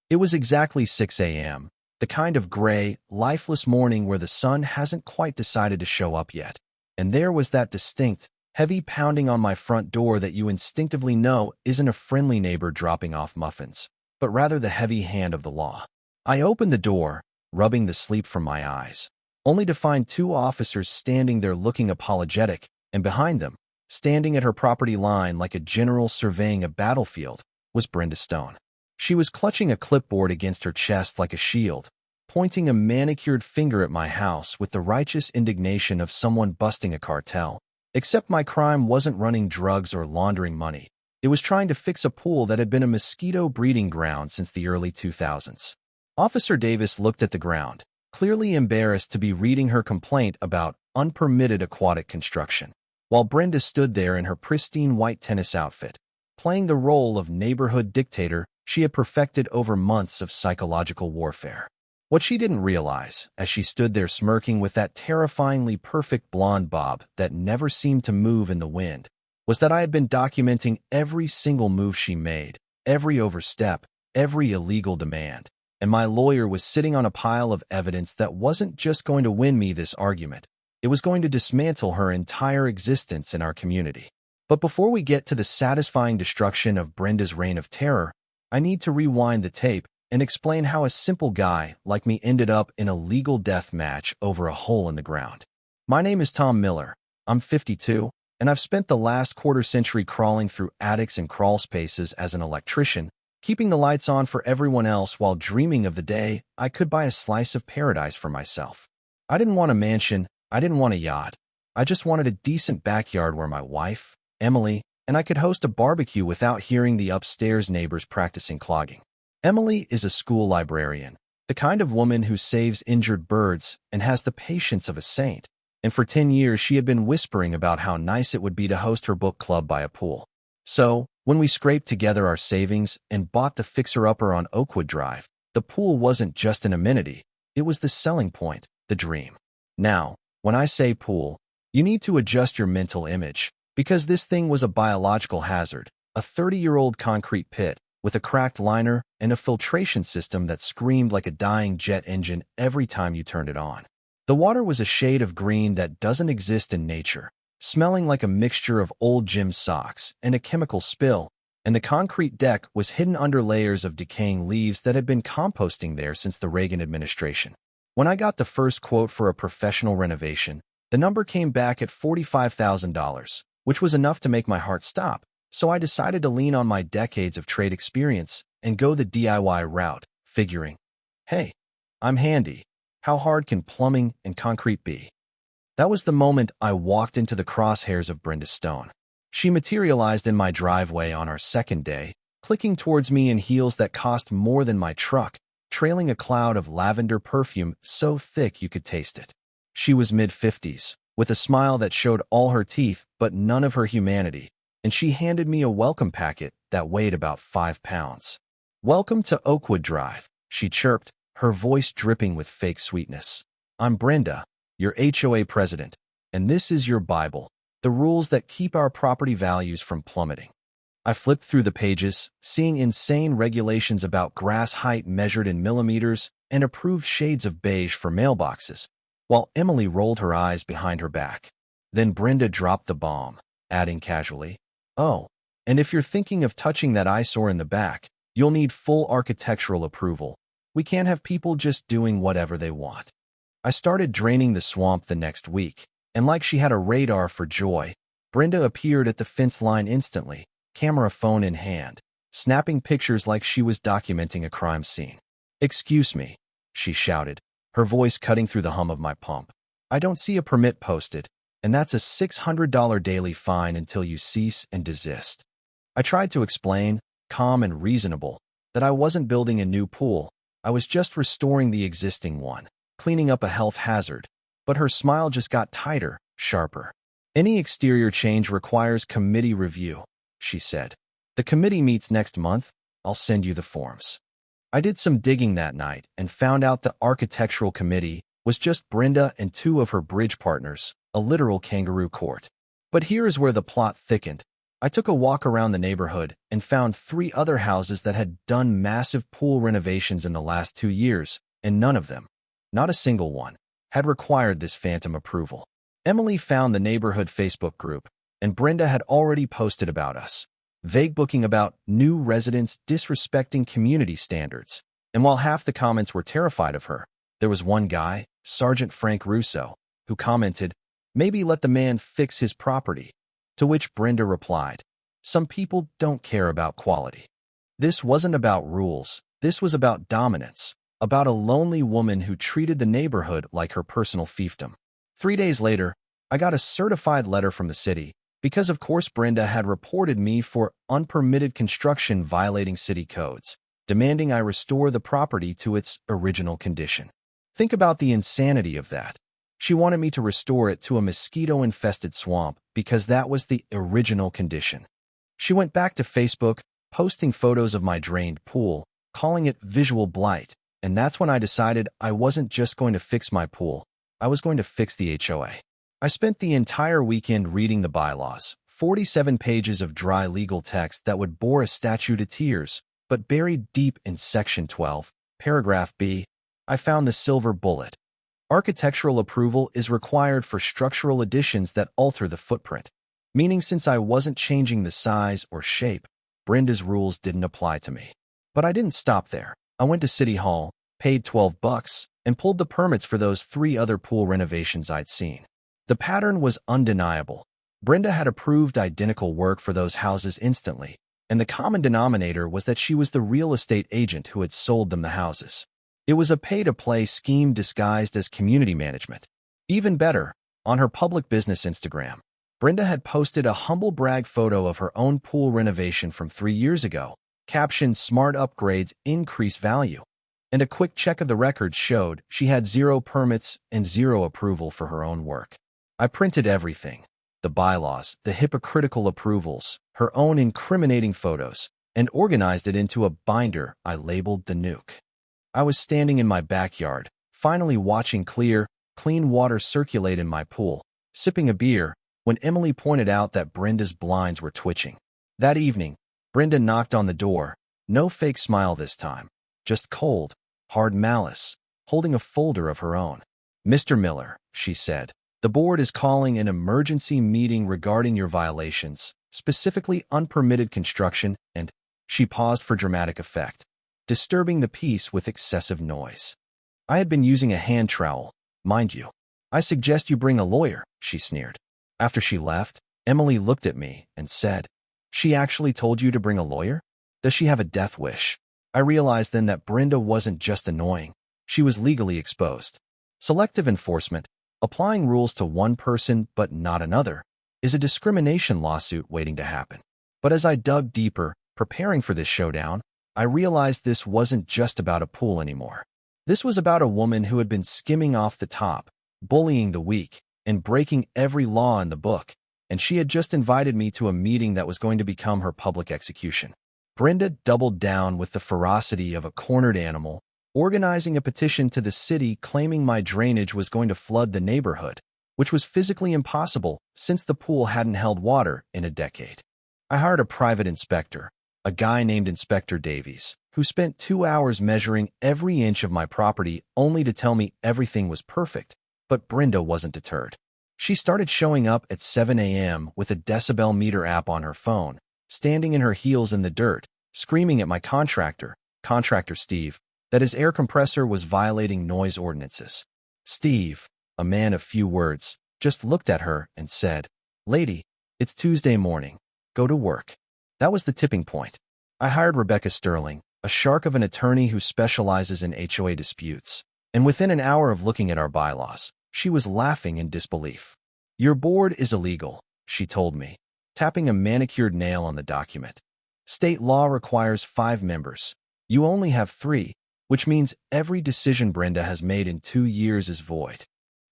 It was exactly 6 a.m., the kind of gray, lifeless morning where the sun hasn't quite decided to show up yet. And there was that distinct, heavy pounding on my front door that you instinctively know isn't a friendly neighbor dropping off muffins, but rather the heavy hand of the law. I opened the door, rubbing the sleep from my eyes, only to find two officers standing there looking apologetic, and behind them, standing at her property line like a general surveying a battlefield, was Brenda Stone. She was clutching a clipboard against her chest like a shield, pointing a manicured finger at my house with the righteous indignation of someone busting a cartel. Except my crime wasn't running drugs or laundering money. It was trying to fix a pool that had been a mosquito breeding ground since the early 2000s. Officer Davis looked at the ground, clearly embarrassed to be reading her complaint about unpermitted aquatic construction, while Brenda stood there in her pristine white tennis outfit, playing the role of neighborhood dictator she had perfected over months of psychological warfare. What she didn't realize, as she stood there smirking with that terrifyingly perfect blonde bob that never seemed to move in the wind, was that I had been documenting every single move she made, every overstep, every illegal demand, and my lawyer was sitting on a pile of evidence that wasn't just going to win me this argument, it was going to dismantle her entire existence in our community. But before we get to the satisfying destruction of Brenda's reign of terror, I need to rewind the tape and explain how a simple guy like me ended up in a legal death match over a hole in the ground. My name is Tom Miller. I'm 52, and I've spent the last quarter-century crawling through attics and crawl spaces as an electrician, keeping the lights on for everyone else while dreaming of the day I could buy a slice of paradise for myself. I didn't want a mansion, I didn't want a yacht. I just wanted a decent backyard where my wife, Emily, and I could host a barbecue without hearing the upstairs neighbors practicing clogging. Emily is a school librarian, the kind of woman who saves injured birds and has the patience of a saint. And for 10 years she had been whispering about how nice it would be to host her book club by a pool. So, when we scraped together our savings and bought the fixer-upper on Oakwood Drive, the pool wasn't just an amenity, it was the selling point, the dream. Now, when I say pool, you need to adjust your mental image, because this thing was a biological hazard, a 30-year-old concrete pit with a cracked liner and a filtration system that screamed like a dying jet engine every time you turned it on. The water was a shade of green that doesn't exist in nature, smelling like a mixture of old gym socks and a chemical spill, and the concrete deck was hidden under layers of decaying leaves that had been composting there since the Reagan administration. When I got the first quote for a professional renovation, the number came back at $45,000, which was enough to make my heart stop. So I decided to lean on my decades of trade experience and go the DIY route, figuring, hey, I'm handy. How hard can plumbing and concrete be? That was the moment I walked into the crosshairs of Brenda Stone. She materialized in my driveway on our second day, clicking towards me in heels that cost more than my truck, trailing a cloud of lavender perfume so thick you could taste it. She was mid-50s, with a smile that showed all her teeth but none of her humanity, and she handed me a welcome packet that weighed about 5 pounds. "Welcome to Oakwood Drive," she chirped, her voice dripping with fake sweetness. "I'm Brenda, your HOA president, and this is your Bible, the rules that keep our property values from plummeting." I flipped through the pages, seeing insane regulations about grass height measured in millimeters and approved shades of beige for mailboxes, while Emily rolled her eyes behind her back. Then Brenda dropped the bomb, adding casually, "Oh, and if you're thinking of touching that eyesore in the back, you'll need full architectural approval. We can't have people just doing whatever they want." I started draining the swamp the next week, and like she had a radar for joy, Brenda appeared at the fence line instantly, camera phone in hand, snapping pictures like she was documenting a crime scene. "Excuse me," she shouted, her voice cutting through the hum of my pump. "I don't see a permit posted, and that's a $600 daily fine until you cease and desist." I tried to explain, calm and reasonable, that I wasn't building a new pool, I was just restoring the existing one, cleaning up a health hazard, but her smile just got tighter, sharper. "Any exterior change requires committee review," she said. "The committee meets next month. I'll send you the forms." I did some digging that night and found out the architectural committee was just Brenda and two of her bridge partners, a literal kangaroo court. But here is where the plot thickened. I took a walk around the neighborhood and found 3 other houses that had done massive pool renovations in the last 2 years, and none of them, not a single one, had required this phantom approval. Emily found the neighborhood Facebook group, and Brenda had already posted about us, vague booking about new residents disrespecting community standards. And while half the comments were terrified of her, there was one guy, Sergeant Frank Russo, who commented, "Maybe let the man fix his property." To which Brenda replied, "Some people don't care about quality." This wasn't about rules. This was about dominance, about a lonely woman who treated the neighborhood like her personal fiefdom. 3 days later, I got a certified letter from the city because, of course, Brenda had reported me for unpermitted construction violating city codes, demanding I restore the property to its original condition. Think about the insanity of that. She wanted me to restore it to a mosquito-infested swamp because that was the original condition. She went back to Facebook, posting photos of my drained pool, calling it visual blight, and that's when I decided I wasn't just going to fix my pool, I was going to fix the HOA. I spent the entire weekend reading the bylaws, 47 pages of dry legal text that would bore a statue to tears, but buried deep in Section 12, Paragraph B, I found the silver bullet. Architectural approval is required for structural additions that alter the footprint, meaning since I wasn't changing the size or shape, Brenda's rules didn't apply to me. But I didn't stop there. I went to City Hall, paid $12, and pulled the permits for those 3 other pool renovations I'd seen. The pattern was undeniable. Brenda had approved identical work for those houses instantly, and the common denominator was that she was the real estate agent who had sold them the houses. It was a pay-to-play scheme disguised as community management. Even better, on her public business Instagram, Brenda had posted a humble brag photo of her own pool renovation from 3 years ago, captioned "Smart upgrades increase value," and a quick check of the records showed she had 0 permits and 0 approval for her own work. I printed everything, the bylaws, the hypocritical approvals, her own incriminating photos, and organized it into a binder I labeled The Nuke. I was standing in my backyard, finally watching clean water circulate in my pool, sipping a beer, when Emily pointed out that Brenda's blinds were twitching. That evening, Brenda knocked on the door, no fake smile this time, just cold, hard malice, holding a folder of her own. "Mr. Miller," she said, "the board is calling an emergency meeting regarding your violations, specifically unpermitted construction and—" She paused for dramatic effect, disturbing the peace with excessive noise. I had been using a hand trowel, mind you. "I suggest you bring a lawyer," she sneered. After she left, Emily looked at me and said, "She actually told you to bring a lawyer? Does she have a death wish?" I realized then that Brenda wasn't just annoying, she was legally exposed. Selective enforcement, applying rules to one person but not another, is a discrimination lawsuit waiting to happen. But as I dug deeper, preparing for this showdown, I realized this wasn't just about a pool anymore. This was about a woman who had been skimming off the top, bullying the weak, and breaking every law in the book, and she had just invited me to a meeting that was going to become her public execution. Brenda doubled down with the ferocity of a cornered animal, organizing a petition to the city claiming my drainage was going to flood the neighborhood, which was physically impossible since the pool hadn't held water in a decade. I hired a private inspector, a guy named Inspector Davies, who spent 2 hours measuring every inch of my property only to tell me everything was perfect. But Brenda wasn't deterred. She started showing up at 7 a.m. with a decibel meter app on her phone, standing in her heels in the dirt, screaming at my contractor Steve, that his air compressor was violating noise ordinances. Steve, a man of few words, just looked at her and said, "Lady, it's Tuesday morning. Go to work." That was the tipping point. I hired Rebecca Sterling, a shark of an attorney who specializes in HOA disputes, and within an hour of looking at our bylaws, she was laughing in disbelief. "Your board is illegal," she told me, tapping a manicured nail on the document. "State law requires 5 members. You only have 3, which means every decision Brenda has made in 2 years is void."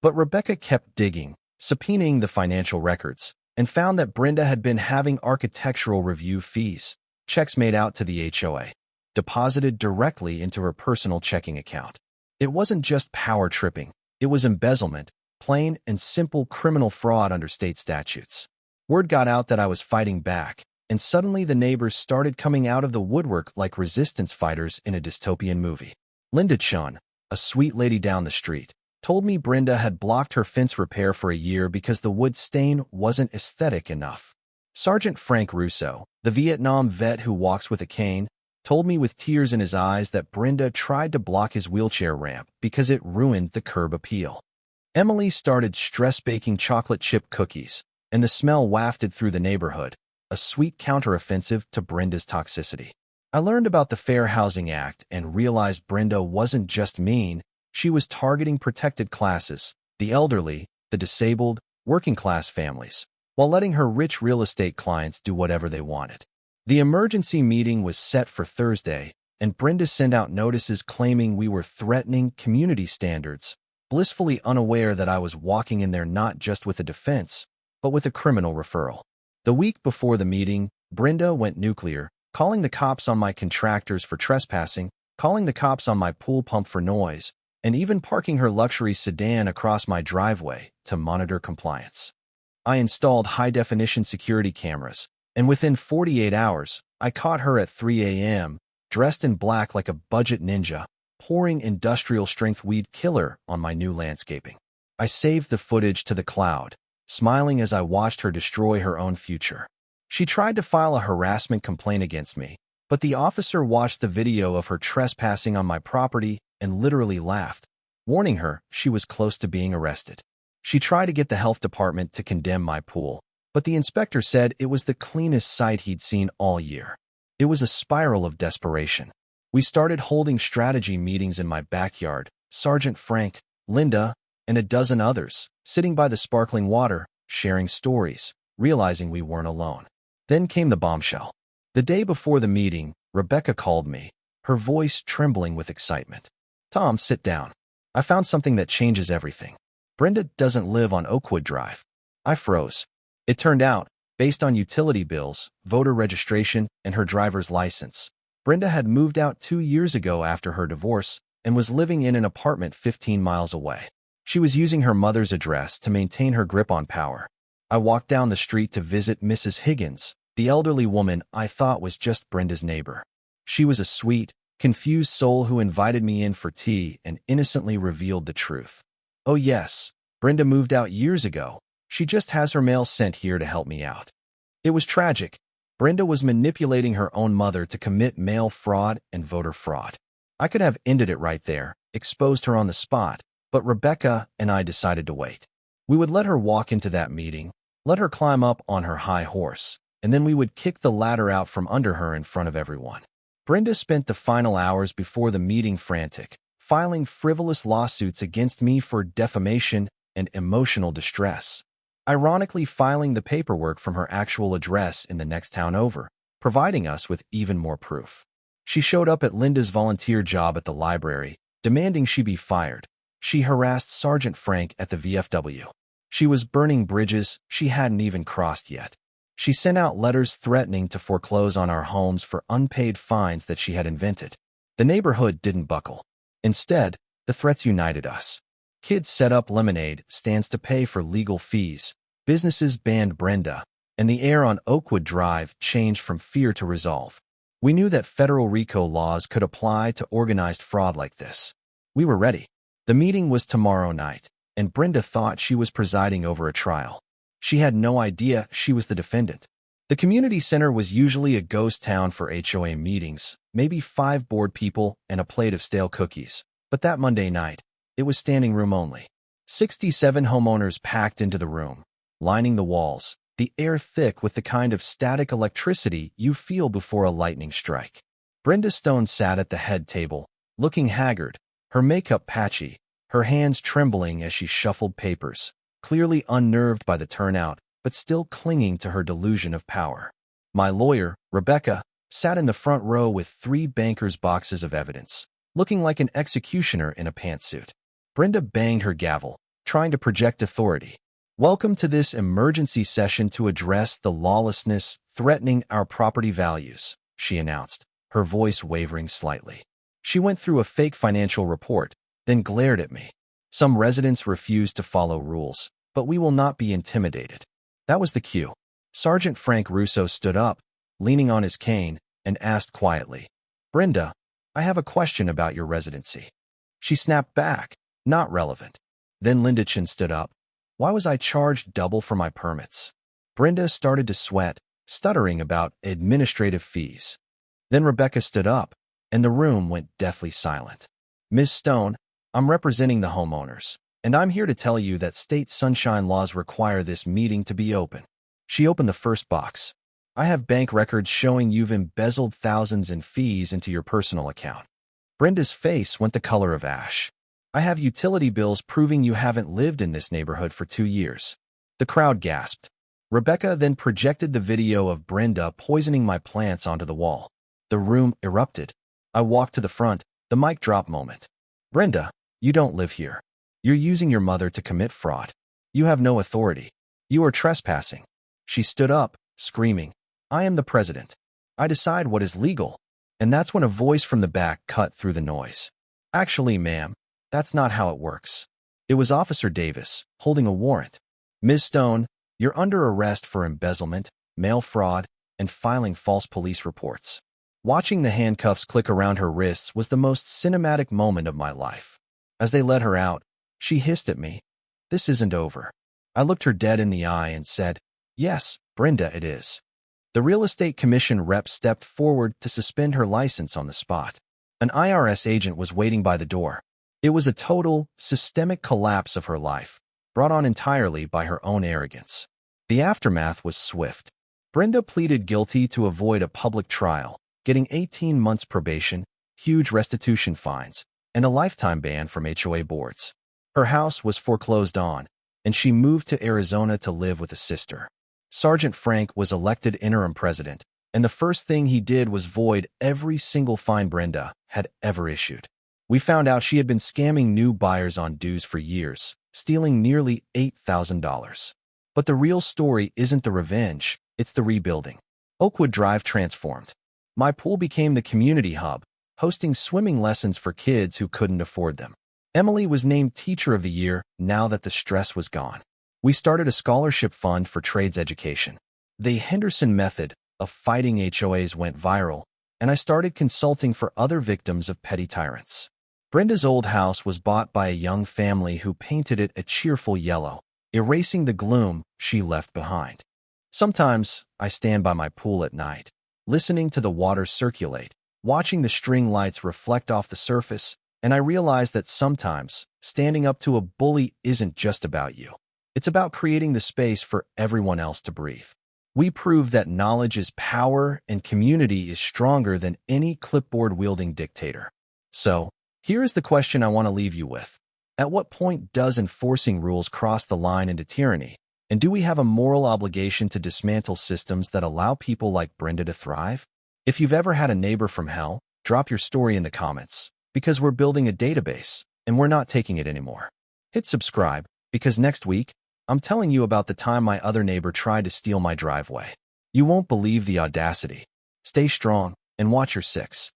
But Rebecca kept digging, subpoenaing the financial records, and found that Brenda had been having architectural review fees, checks made out to the HOA, deposited directly into her personal checking account. It wasn't just power tripping, it was embezzlement, plain and simple criminal fraud under state statutes. Word got out that I was fighting back, and suddenly the neighbors started coming out of the woodwork like resistance fighters in a dystopian movie. Linda Chun, a sweet lady down the street, told me Brenda had blocked her fence repair for a year because the wood stain wasn't aesthetic enough. Sergeant Frank Russo, the Vietnam vet who walks with a cane, told me with tears in his eyes that Brenda tried to block his wheelchair ramp because it ruined the curb appeal. Emily started stress-baking chocolate chip cookies, and the smell wafted through the neighborhood, a sweet counteroffensive to Brenda's toxicity. I learned about the Fair Housing Act and realized Brenda wasn't just mean, she was targeting protected classes, the elderly, the disabled, working-class families, while letting her rich real estate clients do whatever they wanted. The emergency meeting was set for Thursday, and Brenda sent out notices claiming we were threatening community standards, blissfully unaware that I was walking in there not just with a defense, but with a criminal referral. The week before the meeting, Brenda went nuclear, calling the cops on my contractors for trespassing, calling the cops on my pool pump for noise, and even parking her luxury sedan across my driveway to monitor compliance. I installed high-definition security cameras, and within 48 hours, I caught her at 3 a.m., dressed in black like a budget ninja, pouring industrial-strength weed killer on my new landscaping. I saved the footage to the cloud, smiling as I watched her destroy her own future. She tried to file a harassment complaint against me, but the officer watched the video of her trespassing on my property and literally laughed, warning her she was close to being arrested. She tried to get the health department to condemn my pool, but the inspector said it was the cleanest site he'd seen all year. It was a spiral of desperation. We started holding strategy meetings in my backyard, Sergeant Frank, Linda, and a dozen others, sitting by the sparkling water, sharing stories, realizing we weren't alone. Then came the bombshell. The day before the meeting, Rebecca called me, her voice trembling with excitement. "Tom, sit down. I found something that changes everything. Brenda doesn't live on Oakwood Drive." I froze. It turned out, based on utility bills, voter registration, and her driver's license, Brenda had moved out 2 years ago after her divorce and was living in an apartment 15 miles away. She was using her mother's address to maintain her grip on power. I walked down the street to visit Mrs. Higgins, the elderly woman I thought was just Brenda's neighbor. She was a sweet, confused soul who invited me in for tea and innocently revealed the truth. "Oh yes, Brenda moved out years ago. She just has her mail sent here to help me out." It was tragic. Brenda was manipulating her own mother to commit mail fraud and voter fraud. I could have ended it right there, exposed her on the spot, but Rebecca and I decided to wait. We would let her walk into that meeting, let her climb up on her high horse, and then we would kick the ladder out from under her in front of everyone. Brenda spent the final hours before the meeting frantic, filing frivolous lawsuits against me for defamation and emotional distress, ironically filing the paperwork from her actual address in the next town over, providing us with even more proof. She showed up at Linda's volunteer job at the library, demanding she be fired. She harassed Sergeant Frank at the VFW. She was burning bridges she hadn't even crossed yet. She sent out letters threatening to foreclose on our homes for unpaid fines that she had invented. The neighborhood didn't buckle. Instead, the threats united us. Kids set up lemonade stands to pay for legal fees. Businesses banned Brenda, and the air on Oakwood Drive changed from fear to resolve. We knew that federal RICO laws could apply to organized fraud like this. We were ready. The meeting was tomorrow night, and Brenda thought she was presiding over a trial. She had no idea she was the defendant. The community center was usually a ghost town for HOA meetings, maybe 5 bored people and a plate of stale cookies. But that Monday night, it was standing room only. 67 homeowners packed into the room, lining the walls, the air thick with the kind of static electricity you feel before a lightning strike. Brenda Stone sat at the head table, looking haggard, her makeup patchy, her hands trembling as she shuffled papers, clearly unnerved by the turnout, but still clinging to her delusion of power. My lawyer, Rebecca, sat in the front row with 3 bankers' boxes of evidence, looking like an executioner in a pantsuit. Brenda banged her gavel, trying to project authority. "Welcome to this emergency session to address the lawlessness threatening our property values," she announced, her voice wavering slightly. She went through a fake financial report, then glared at me. "Some residents refuse to follow rules, but we will not be intimidated." That was the cue. Sergeant Frank Russo stood up, leaning on his cane, and asked quietly, "Brenda, I have a question about your residency." She snapped back, "Not relevant." Then Linda Chin stood up. "Why was I charged double for my permits?" Brenda started to sweat, stuttering about administrative fees. Then Rebecca stood up, and the room went deathly silent. "Ms. Stone, I'm representing the homeowners, and I'm here to tell you that state sunshine laws require this meeting to be open." She opened the first box. "I have bank records showing you've embezzled thousands in fees into your personal account." Brenda's face went the color of ash. "I have utility bills proving you haven't lived in this neighborhood for 2 years." The crowd gasped. Rebecca then projected the video of Brenda poisoning my plants onto the wall. The room erupted. I walked to the front, the mic drop moment. "Brenda, you don't live here. You're using your mother to commit fraud. You have no authority. You are trespassing." She stood up, screaming, "I am the president. I decide what is legal." And that's when a voice from the back cut through the noise. "Actually, ma'am, that's not how it works." It was Officer Davis, holding a warrant. "Ms. Stone, you're under arrest for embezzlement, mail fraud, and filing false police reports." Watching the handcuffs click around her wrists was the most cinematic moment of my life. As they let her out, she hissed at me, "This isn't over." I looked her dead in the eye and said, "Yes, Brenda, it is." The Real Estate Commission rep stepped forward to suspend her license on the spot. An IRS agent was waiting by the door. It was a total, systemic collapse of her life, brought on entirely by her own arrogance. The aftermath was swift. Brenda pleaded guilty to avoid a public trial, getting 18 months probation, huge restitution fines, and a lifetime ban from HOA boards. Her house was foreclosed on, and she moved to Arizona to live with a sister. Sergeant Frank was elected interim president, and the first thing he did was void every single fine Brenda had ever issued. We found out she had been scamming new buyers on dues for years, stealing nearly $8,000. But the real story isn't the revenge, it's the rebuilding. Oakwood Drive transformed. My pool became the community hub, hosting swimming lessons for kids who couldn't afford them. Emily was named Teacher of the Year now that the stress was gone. We started a scholarship fund for trades education. The Henderson method of fighting HOAs went viral, and I started consulting for other victims of petty tyrants. Brenda's old house was bought by a young family who painted it a cheerful yellow, erasing the gloom she left behind. Sometimes I stand by my pool at night, listening to the water circulate, watching the string lights reflect off the surface, and I realize that sometimes standing up to a bully isn't just about you. It's about creating the space for everyone else to breathe. We prove that knowledge is power and community is stronger than any clipboard-wielding dictator. So, here is the question I want to leave you with. At what point does enforcing rules cross the line into tyranny? And do we have a moral obligation to dismantle systems that allow people like Brenda to thrive? If you've ever had a neighbor from hell, drop your story in the comments, because we're building a database, and we're not taking it anymore. Hit subscribe, because next week, I'm telling you about the time my other neighbor tried to steal my driveway. You won't believe the audacity. Stay strong, and watch your six.